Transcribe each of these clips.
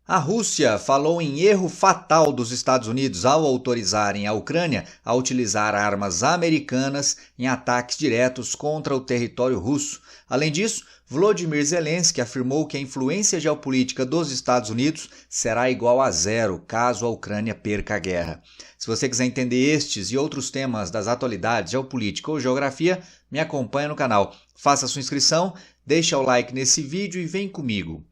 A Rússia falou em erro fatal dos Estados Unidos ao autorizarem a Ucrânia a utilizar armas americanas em ataques diretos contra o território russo. Além disso, Volodymyr Zelensky afirmou que a influência geopolítica dos Estados Unidos será igual a zero caso a Ucrânia perca a guerra. Se você quiser entender estes e outros temas das atualidades, geopolítica ou geografia, me acompanhe no canal. Faça sua inscrição, deixa o like nesse vídeo e vem comigo.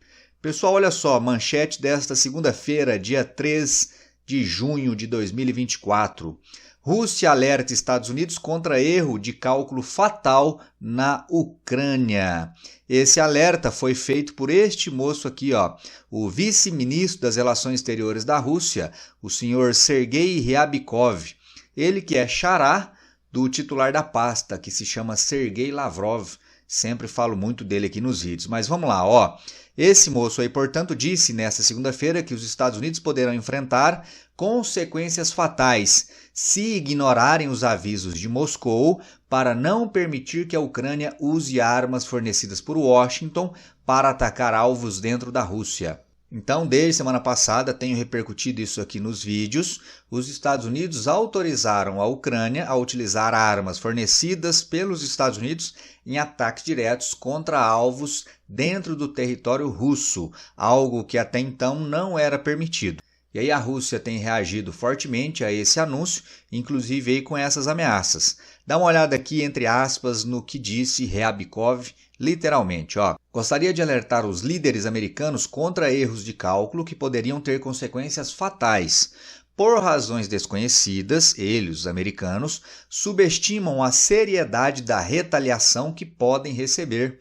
Pessoal, olha só, manchete desta segunda-feira, dia 3 de junho de 2024. Rússia alerta Estados Unidos contra erro de cálculo fatal na Ucrânia. Esse alerta foi feito por este moço aqui, ó, o vice-ministro das Relações Exteriores da Rússia, o senhor Sergei Ryabkov. Ele que é xará do titular da pasta, que se chama Sergei Lavrov. Sempre falo muito dele aqui nos vídeos, mas vamos lá, ó. Esse moço aí, portanto, disse nesta segunda-feira que os Estados Unidos poderão enfrentar consequências fatais se ignorarem os avisos de Moscou para não permitir que a Ucrânia use armas fornecidas por Washington para atacar alvos dentro da Rússia. Então, desde semana passada, tenho repercutido isso aqui nos vídeos. Os Estados Unidos autorizaram a Ucrânia a utilizar armas fornecidas pelos Estados Unidos em ataques diretos contra alvos dentro do território russo, algo que até então não era permitido. E aí a Rússia tem reagido fortemente a esse anúncio, inclusive aí com essas ameaças. Dá uma olhada aqui, entre aspas, no que disse Ryabkov, literalmente, ó. Gostaria de alertar os líderes americanos contra erros de cálculo que poderiam ter consequências fatais. Por razões desconhecidas, eles, os americanos, subestimam a seriedade da retaliação que podem receber.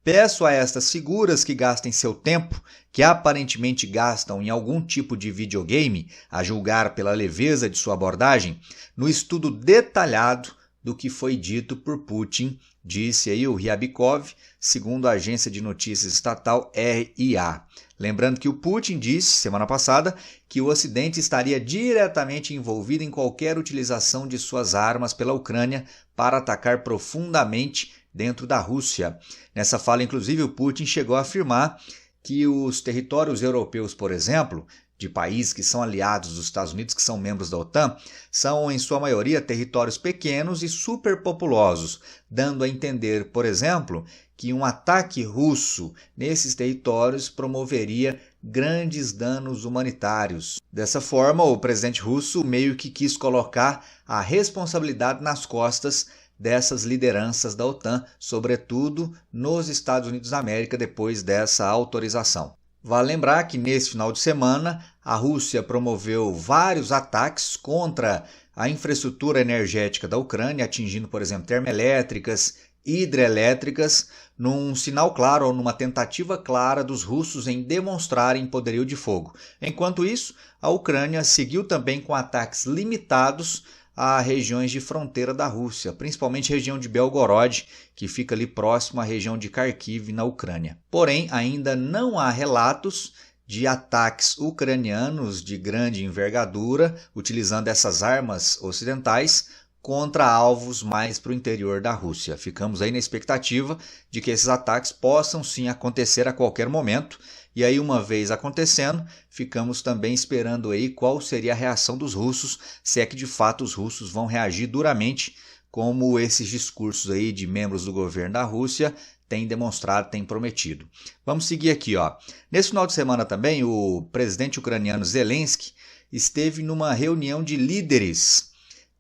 Peço a estas figuras que gastem seu tempo, que aparentemente gastam em algum tipo de videogame, a julgar pela leveza de sua abordagem, no estudo detalhado do que foi dito por Putin, disse aí o Ryabkov, segundo a agência de notícias estatal RIA. Lembrando que o Putin disse, semana passada, que o Ocidente estaria diretamente envolvido em qualquer utilização de suas armas pela Ucrânia para atacar profundamente dentro da Rússia. Nessa fala, inclusive, o Putin chegou a afirmar que os territórios europeus, por exemplo, de países que são aliados dos Estados Unidos, que são membros da OTAN, são, em sua maioria, territórios pequenos e superpopulosos, dando a entender, por exemplo, que um ataque russo nesses territórios promoveria grandes danos humanitários. Dessa forma, o presidente russo meio que quis colocar a responsabilidade nas costas dessas lideranças da OTAN, sobretudo nos Estados Unidos da América, depois dessa autorização. Vale lembrar que nesse final de semana a Rússia promoveu vários ataques contra a infraestrutura energética da Ucrânia, atingindo, por exemplo, termoelétricas, hidrelétricas, num sinal claro ou numa tentativa clara dos russos em demonstrarem poderio de fogo. Enquanto isso, a Ucrânia seguiu também com ataques limitados a regiões de fronteira da Rússia, principalmente a região de Belgorod, que fica ali próximo à região de Kharkiv, na Ucrânia. Porém, ainda não há relatos de ataques ucranianos de grande envergadura, utilizando essas armas ocidentais, contra alvos mais para o interior da Rússia. Ficamos aí na expectativa de que esses ataques possam sim acontecer a qualquer momento. E aí, uma vez acontecendo, ficamos também esperando aí qual seria a reação dos russos, se é que de fato os russos vão reagir duramente, como esses discursos aí de membros do governo da Rússia têm demonstrado, têm prometido. Vamos seguir aqui, ó. Nesse final de semana também, o presidente ucraniano Zelensky esteve numa reunião de líderes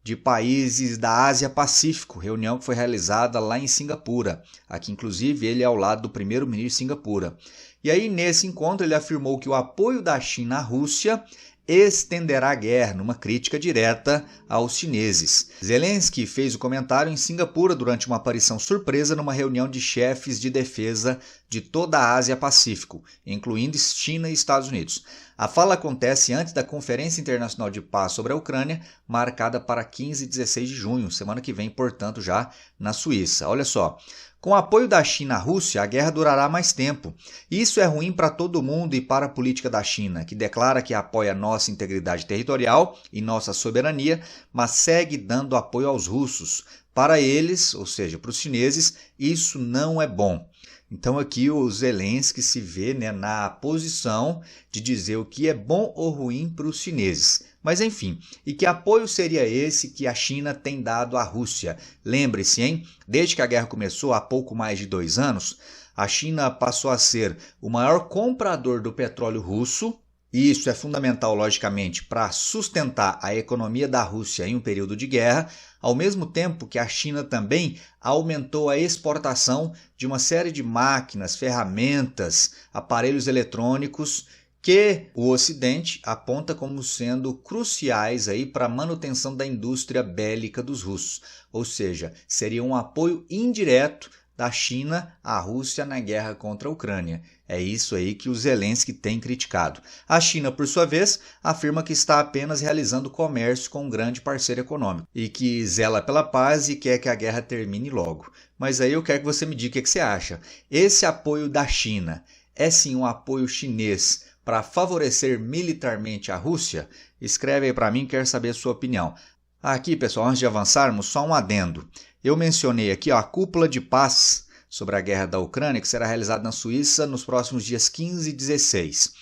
de países da Ásia-Pacífico, reunião que foi realizada lá em Singapura. Aqui, inclusive, ele é ao lado do primeiro-ministro de Singapura. E aí, nesse encontro, ele afirmou que o apoio da China à Rússia estenderá a guerra, numa crítica direta aos chineses. Zelensky fez o comentário em Singapura durante uma aparição surpresa numa reunião de chefes de defesa de toda a Ásia-Pacífico, incluindo China e Estados Unidos. A fala acontece antes da Conferência Internacional de Paz sobre a Ucrânia, marcada para 15 e 16 de junho, semana que vem, portanto, já na Suíça. Olha só. Com o apoio da China à Rússia, a guerra durará mais tempo. Isso é ruim para todo mundo e para a política da China, que declara que apoia nossa integridade territorial e nossa soberania, mas segue dando apoio aos russos. Para eles, ou seja, para os chineses, isso não é bom. Então aqui o Zelensky se vê, né, na posição de dizer o que é bom ou ruim para os chineses. Mas enfim, e que apoio seria esse que a China tem dado à Rússia? Lembre-se, hein? Desde que a guerra começou há pouco mais de 2 anos, a China passou a ser o maior comprador do petróleo russo. E isso é fundamental, logicamente, para sustentar a economia da Rússia em um período de guerra, ao mesmo tempo que a China também aumentou a exportação de uma série de máquinas, ferramentas, aparelhos eletrônicos que o Ocidente aponta como sendo cruciais aí para a manutenção da indústria bélica dos russos. Ou seja, seria um apoio indireto da China à Rússia na guerra contra a Ucrânia. É isso aí que o Zelensky tem criticado. A China, por sua vez, afirma que está apenas realizando comércio com um grande parceiro econômico e que zela pela paz e quer que a guerra termine logo. Mas aí eu quero que você me diga o que você acha. Esse apoio da China é sim um apoio chinês para favorecer militarmente a Rússia? Escreve aí para mim, quero saber a sua opinião. Aqui, pessoal, antes de avançarmos, só um adendo. Eu mencionei aqui a cúpula de paz sobre a guerra da Ucrânia, que será realizada na Suíça nos próximos dias 15 e 16.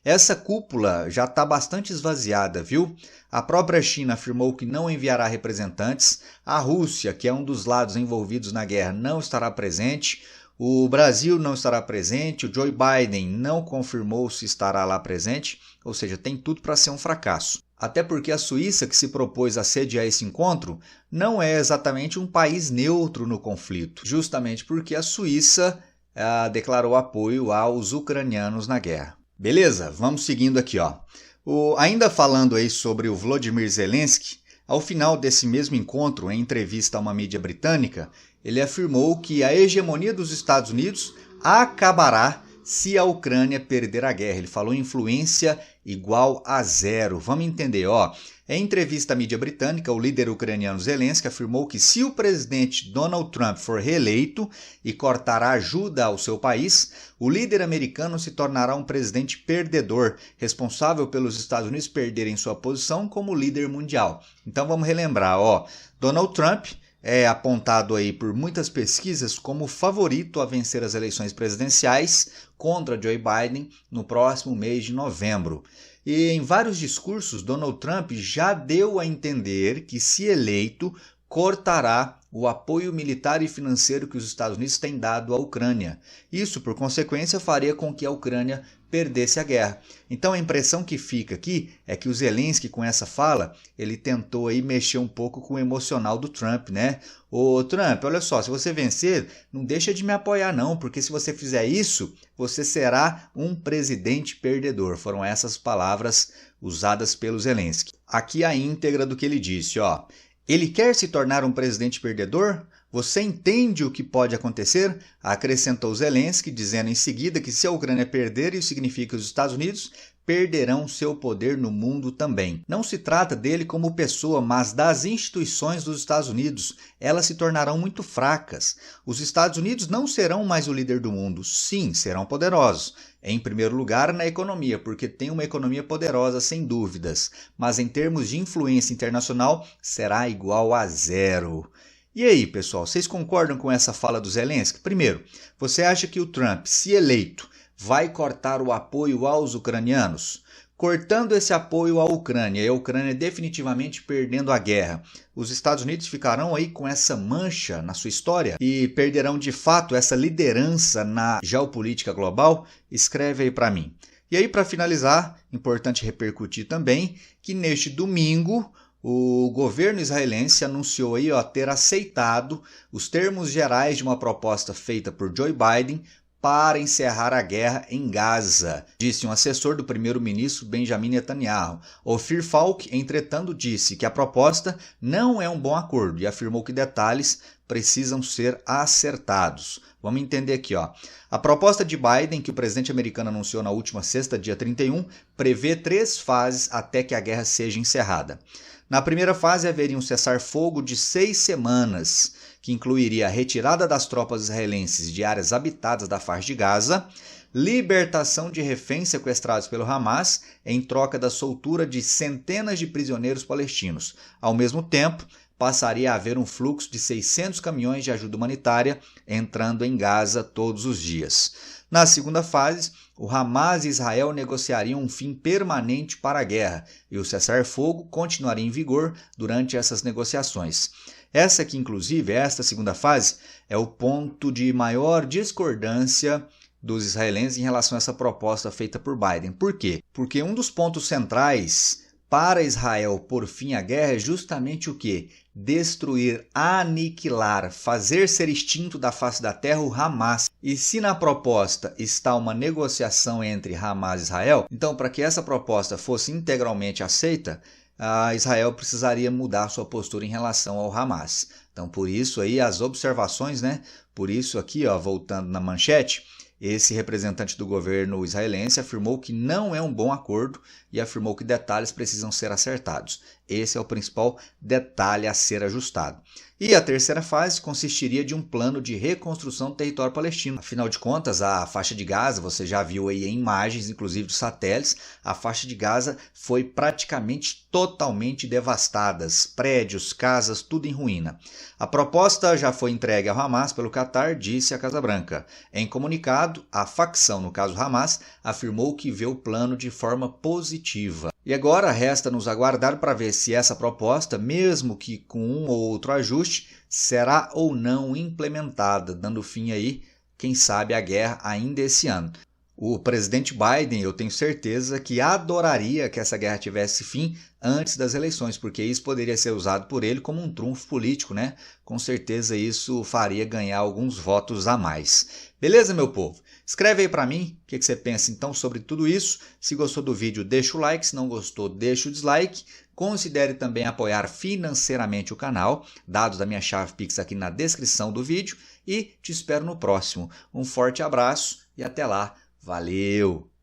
Essa cúpula já está bastante esvaziada, viu? A própria China afirmou que não enviará representantes, a Rússia, que é um dos lados envolvidos na guerra, não estará presente, o Brasil não estará presente, o Joe Biden não confirmou se estará lá presente, ou seja, tem tudo para ser um fracasso. Até porque a Suíça, que se propôs a sediar esse encontro, não é exatamente um país neutro no conflito, justamente porque a Suíça declarou apoio aos ucranianos na guerra. Beleza? Vamos seguindo aqui, ó. Ainda falando aí sobre o Volodymyr Zelensky, ao final desse mesmo encontro, em entrevista a uma mídia britânica, ele afirmou que a hegemonia dos Estados Unidos acabará se a Ucrânia perder a guerra. Ele falou influência igual a 0. Vamos entender, ó. Em entrevista à mídia britânica, o líder ucraniano Zelensky afirmou que se o presidente Donald Trump for reeleito e cortar a ajuda ao seu país, o líder americano se tornará um presidente perdedor, responsável pelos Estados Unidos perderem sua posição como líder mundial. Então vamos relembrar, ó. Donald Trump é apontado aí por muitas pesquisas como o favorito a vencer as eleições presidenciais contra Joe Biden no próximo mês de novembro. E em vários discursos, Donald Trump já deu a entender que, se eleito, cortará o apoio militar e financeiro que os Estados Unidos têm dado à Ucrânia. Isso, por consequência, faria com que a Ucrânia perdesse a guerra. Então a impressão que fica aqui é que o Zelensky, com essa fala, ele tentou aí mexer um pouco com o emocional do Trump, né? Ô Trump, olha só, se você vencer, não deixa de me apoiar não, porque se você fizer isso, você será um presidente perdedor. Foram essas palavras usadas pelo Zelensky. Aqui a íntegra do que ele disse, ó. Ele quer se tornar um presidente perdedor? Você entende o que pode acontecer? Acrescentou Zelensky, dizendo em seguida que se a Ucrânia perder, isso significa que os Estados Unidos perderão seu poder no mundo também. Não se trata dele como pessoa, mas das instituições dos Estados Unidos. Elas se tornarão muito fracas. Os Estados Unidos não serão mais o líder do mundo. Sim, serão poderosos. Em primeiro lugar, na economia, porque tem uma economia poderosa, sem dúvidas. Mas em termos de influência internacional, será igual a 0. E aí, pessoal, vocês concordam com essa fala do Zelensky? Primeiro, você acha que o Trump, se eleito, vai cortar o apoio aos ucranianos? Cortando esse apoio à Ucrânia e a Ucrânia definitivamente perdendo a guerra, os Estados Unidos ficarão aí com essa mancha na sua história e perderão de fato essa liderança na geopolítica global? Escreve aí para mim. E aí, para finalizar, importante repercutir também que neste domingo o governo israelense anunciou aí, ter aceitado os termos gerais de uma proposta feita por Joe Biden para encerrar a guerra em Gaza, disse um assessor do primeiro-ministro Benjamin Netanyahu. Ofir Falk, entretanto, disse que a proposta não é um bom acordo e afirmou que detalhes precisam ser acertados. Vamos entender aqui, ó. A proposta de Biden, que o presidente americano anunciou na última sexta, dia 31, prevê 3 fases até que a guerra seja encerrada. Na primeira fase haveria um cessar-fogo de 6 semanas, que incluiria a retirada das tropas israelenses de áreas habitadas da faixa de Gaza, libertação de reféns sequestrados pelo Hamas em troca da soltura de centenas de prisioneiros palestinos. Ao mesmo tempo, passaria a haver um fluxo de 600 caminhões de ajuda humanitária entrando em Gaza todos os dias. Na segunda fase, o Hamas e Israel negociariam um fim permanente para a guerra e o cessar-fogo continuaria em vigor durante essas negociações. Essa aqui, inclusive, esta segunda fase, é o ponto de maior discordância dos israelenses em relação a essa proposta feita por Biden. Por quê? Porque um dos pontos centrais para Israel pôr fim à guerra é justamente o quê? Destruir, aniquilar, fazer ser extinto da face da terra o Hamas. E se na proposta está uma negociação entre Hamas e Israel, então para que essa proposta fosse integralmente aceita, Israel precisaria mudar sua postura em relação ao Hamas. Então por isso aí as observações, né? Por isso aqui, ó, voltando na manchete, esse representante do governo israelense afirmou que não é um bom acordo e afirmou que detalhes precisam ser acertados. Esse é o principal detalhe a ser ajustado. E a terceira fase consistiria de um plano de reconstrução do território palestino. Afinal de contas, a faixa de Gaza, você já viu aí em imagens, inclusive de satélites, a faixa de Gaza foi praticamente totalmente devastada. Prédios, casas, tudo em ruína. A proposta já foi entregue ao Hamas pelo Qatar, disse a Casa Branca. Em comunicado, a facção, no caso Hamas, afirmou que vê o plano de forma positiva. E agora resta nos aguardar para ver se essa proposta, mesmo que com um ou outro ajuste, será ou não implementada, dando fim aí, quem sabe, à guerra ainda esse ano. O presidente Biden, eu tenho certeza que adoraria que essa guerra tivesse fim antes das eleições, porque isso poderia ser usado por ele como um trunfo político, né? Com certeza isso faria ganhar alguns votos a mais. Beleza, meu povo? Escreve aí para mim o que você pensa então sobre tudo isso. Se gostou do vídeo, deixa o like. Se não gostou, deixa o dislike. Considere também apoiar financeiramente o canal, dados da minha chave Pix aqui na descrição do vídeo. E te espero no próximo. Um forte abraço e até lá. Valeu!